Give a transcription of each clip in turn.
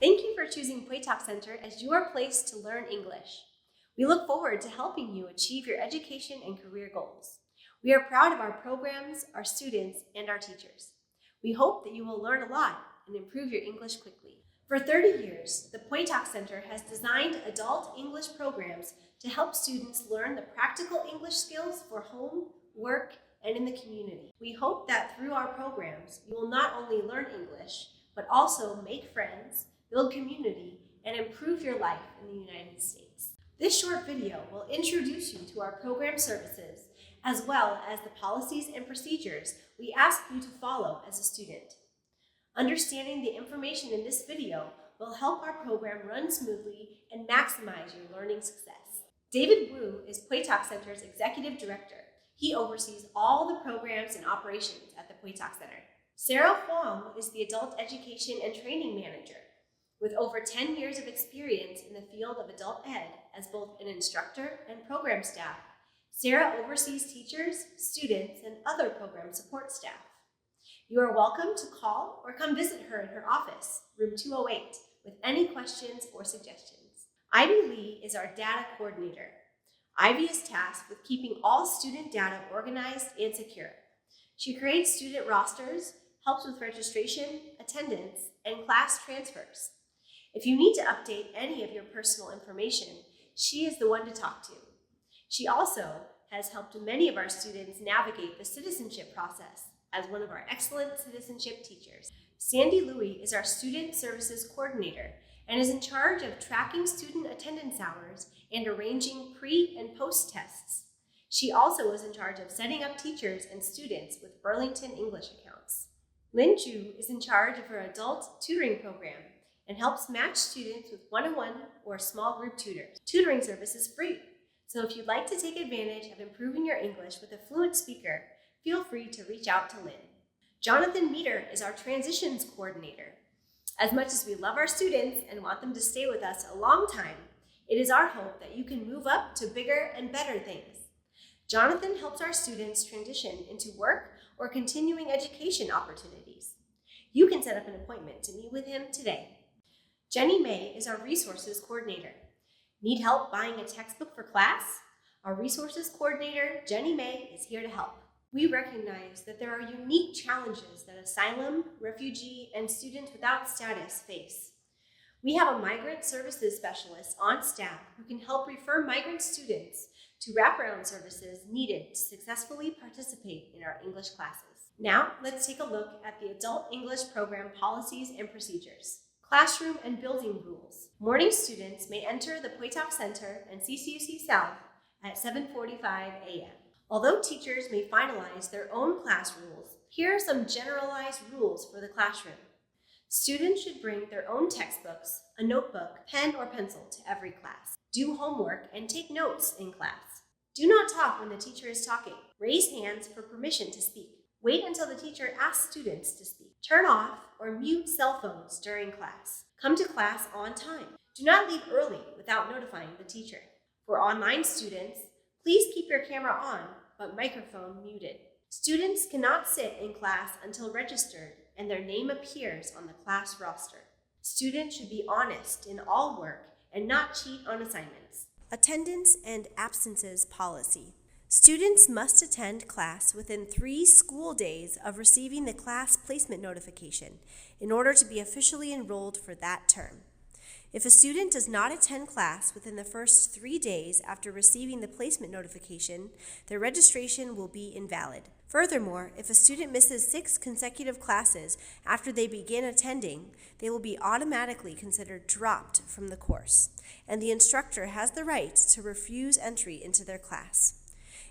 Thank you for choosing Pui Talk Center as your place to learn English. We look forward to helping you achieve your education and career goals. We are proud of our programs, our students, and our teachers. We hope that you will learn a lot and improve your English quickly. For 30 years, the Pui Talk Center has designed adult English programs to help students learn the practical English skills for home, work, and in the community. We hope that through our programs, you will not only learn English, but also make friends, build community, and improve your life in the United States. This short video will introduce you to our program services, as well as the policies and procedures we ask you to follow as a student. Understanding the information in this video will help our program run smoothly and maximize your learning success. David Wu is Pui Talk Center's Executive Director. He oversees all the programs and operations at the Pui Talk Center. Sarah Huang is the Adult Education and Training Manager. With over 10 years of experience in the field of adult ed as both an instructor and program staff, Sarah oversees teachers, students, and other program support staff. You are welcome to call or come visit her in her office, room 208, with any questions or suggestions. Ivy Lee is our data coordinator. Ivy is tasked with keeping all student data organized and secure. She creates student rosters, helps with registration, attendance, and class transfers. If you need to update any of your personal information, she is the one to talk to. She also has helped many of our students navigate the citizenship process as one of our excellent citizenship teachers. Sandy Louie is our Student Services Coordinator and is in charge of tracking student attendance hours and arranging pre- and post-tests. She also is in charge of setting up teachers and students with Burlington English accounts. Lin Chu is in charge of her adult tutoring program and helps match students with one-on-one or small group tutors. Tutoring service is free, so if you'd like to take advantage of improving your English with a fluent speaker, feel free to reach out to Lynn. Jonathan Meter is our Transitions Coordinator. As much as we love our students and want them to stay with us a long time, it is our hope that you can move up to bigger and better things. Jonathan helps our students transition into work or continuing education opportunities. You can set up an appointment to meet with him today. Jenny May is our Resources Coordinator. Need help buying a textbook for class? Our Resources Coordinator, Jenny May, is here to help. We recognize that there are unique challenges that asylum, refugee, and students without status face. We have a migrant services specialist on staff who can help refer migrant students to wraparound services needed to successfully participate in our English classes. Now, let's take a look at the Adult English Program policies and procedures. Classroom and building rules. Morning students may enter the Pui Talk Center and CCUC South at 7:45 a.m. Although teachers may finalize their own class rules, here are some generalized rules for the classroom. Students should bring their own textbooks, a notebook, pen or pencil to every class. Do homework and take notes in class. Do not talk when the teacher is talking. Raise hands for permission to speak. Wait until the teacher asks students to speak. Turn off or mute cell phones during class. Come to class on time. Do not leave early without notifying the teacher. For online students, please keep your camera on, but microphone muted. Students cannot sit in class until registered and their name appears on the class roster. Students should be honest in all work and not cheat on assignments. Attendance and absences policy. Students must attend class within 3 school days of receiving the class placement notification in order to be officially enrolled for that term. If a student does not attend class within the first 3 days after receiving the placement notification, their registration will be invalid. Furthermore, if a student misses 6 consecutive classes after they begin attending, they will be automatically considered dropped from the course, and the instructor has the right to refuse entry into their class.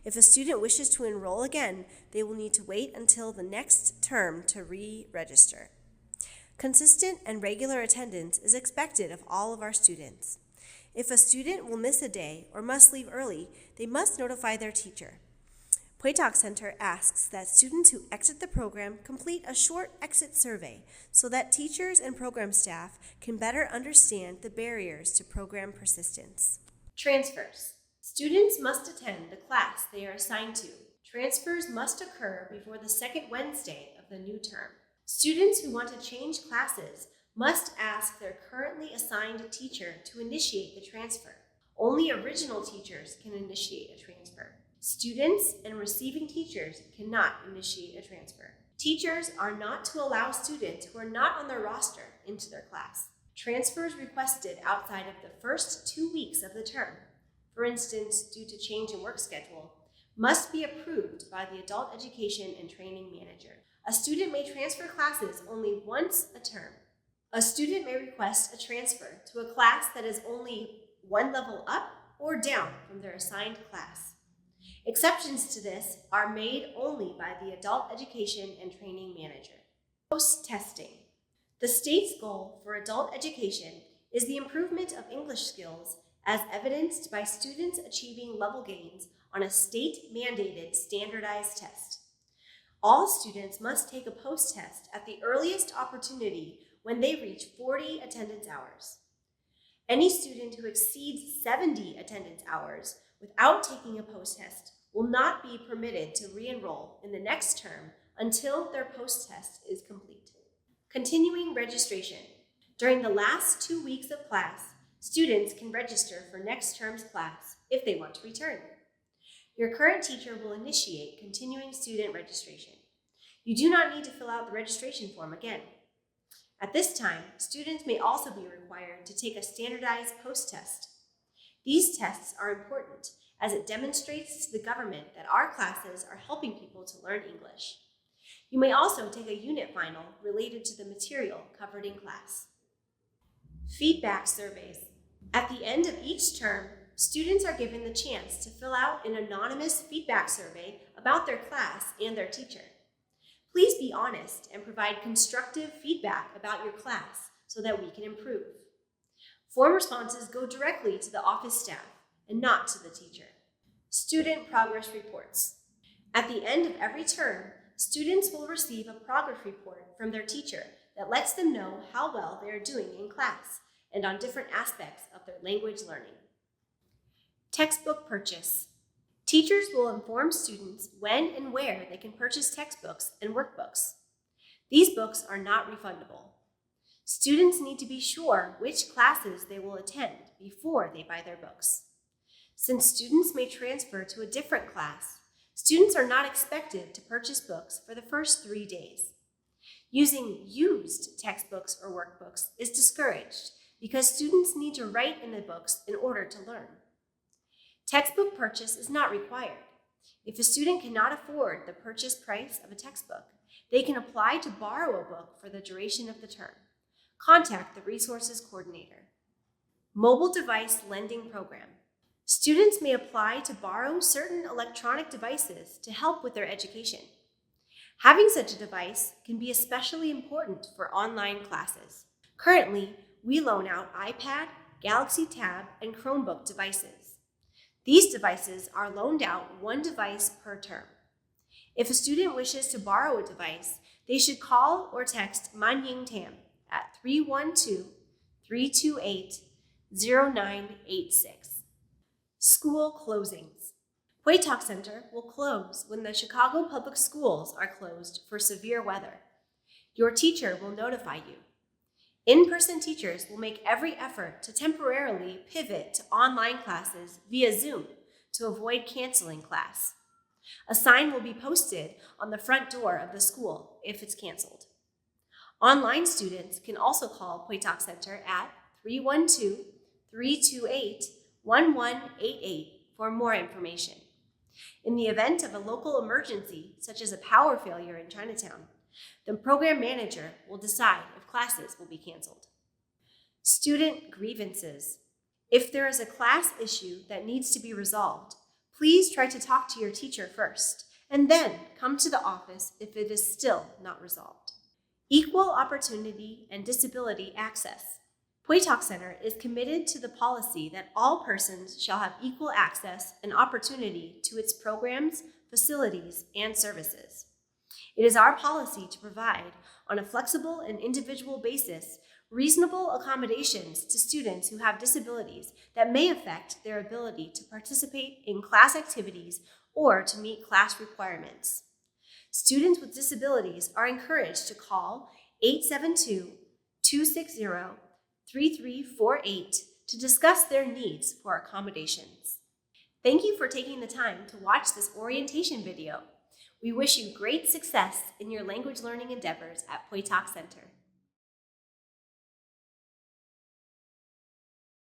If a student wishes to enroll again, they will need to wait until the next term to re-register. Consistent and regular attendance is expected of all of our students. If a student will miss a day or must leave early, they must notify their teacher. Pui Talk Center asks that students who exit the program complete a short exit survey so that teachers and program staff can better understand the barriers to program persistence. Transfers. Students must attend the class they are assigned to. Transfers must occur before the second Wednesday of the new term. Students who want to change classes must ask their currently assigned teacher to initiate the transfer. Only original teachers can initiate a transfer. Students and receiving teachers cannot initiate a transfer. Teachers are not to allow students who are not on their roster into their class. Transfers requested outside of the first 2 weeks of the term, for instance, due to change in work schedule, must be approved by the Adult Education and Training Manager. A student may transfer classes only once a term. A student may request a transfer to a class that is only one level up or down from their assigned class. Exceptions to this are made only by the Adult Education and Training Manager. Post-testing. The state's goal for adult education is the improvement of English skills as evidenced by students achieving level gains on a state-mandated standardized test. All students must take a post-test at the earliest opportunity when they reach 40 attendance hours. Any student who exceeds 70 attendance hours without taking a post-test will not be permitted to re-enroll in the next term until their post-test is complete. Continuing registration. During the last 2 weeks of class, students can register for next term's class if they want to return. Your current teacher will initiate continuing student registration. You do not need to fill out the registration form again. At this time, students may also be required to take a standardized post-test. These tests are important as it demonstrates to the government that our classes are helping people to learn English. You may also take a unit final related to the material covered in class. Feedback surveys. At the end of each term, students are given the chance to fill out an anonymous feedback survey about their class and their teacher. Please be honest and provide constructive feedback about your class so that we can improve. Form responses go directly to the office staff and not to the teacher. Student progress reports. At the end of every term, students will receive a progress report from their teacher that lets them know how well they are doing in class and on different aspects of their language learning. Textbook purchase. Teachers will inform students when and where they can purchase textbooks and workbooks. These books are not refundable. Students need to be sure which classes they will attend before they buy their books. Since students may transfer to a different class, students are not expected to purchase books for the first 3 days. Using used textbooks or workbooks is discouraged because students need to write in the books in order to learn. Textbook purchase is not required. If a student cannot afford the purchase price of a textbook, they can apply to borrow a book for the duration of the term. Contact the resources coordinator. Mobile device lending program. Students may apply to borrow certain electronic devices to help with their education. Having such a device can be especially important for online classes. Currently, we loan out iPad, Galaxy Tab, and Chromebook devices. These devices are loaned out one device per term. If a student wishes to borrow a device, they should call or text Manying Tam at 312-328-0986. School closings. Huey Talk Center will close when the Chicago Public Schools are closed for severe weather. Your teacher will notify you. In-person teachers will make every effort to temporarily pivot to online classes via Zoom to avoid canceling class. A sign will be posted on the front door of the school if it's canceled. Online students can also call Huey Talk Center at 312-328-1188 for more information. In the event of a local emergency, such as a power failure in Chinatown, the program manager will decide if classes will be canceled. Student grievances. If there is a class issue that needs to be resolved, please try to talk to your teacher first, and then come to the office if it is still not resolved. Equal opportunity and disability access. Huey Talk Center is committed to the policy that all persons shall have equal access and opportunity to its programs, facilities, and services. It is our policy to provide, on a flexible and individual basis, reasonable accommodations to students who have disabilities that may affect their ability to participate in class activities or to meet class requirements. Students with disabilities are encouraged to call 260-3348 to discuss their needs for accommodations. Thank you for taking the time to watch this orientation video. We wish you great success in your language learning endeavors at Poitoc Center.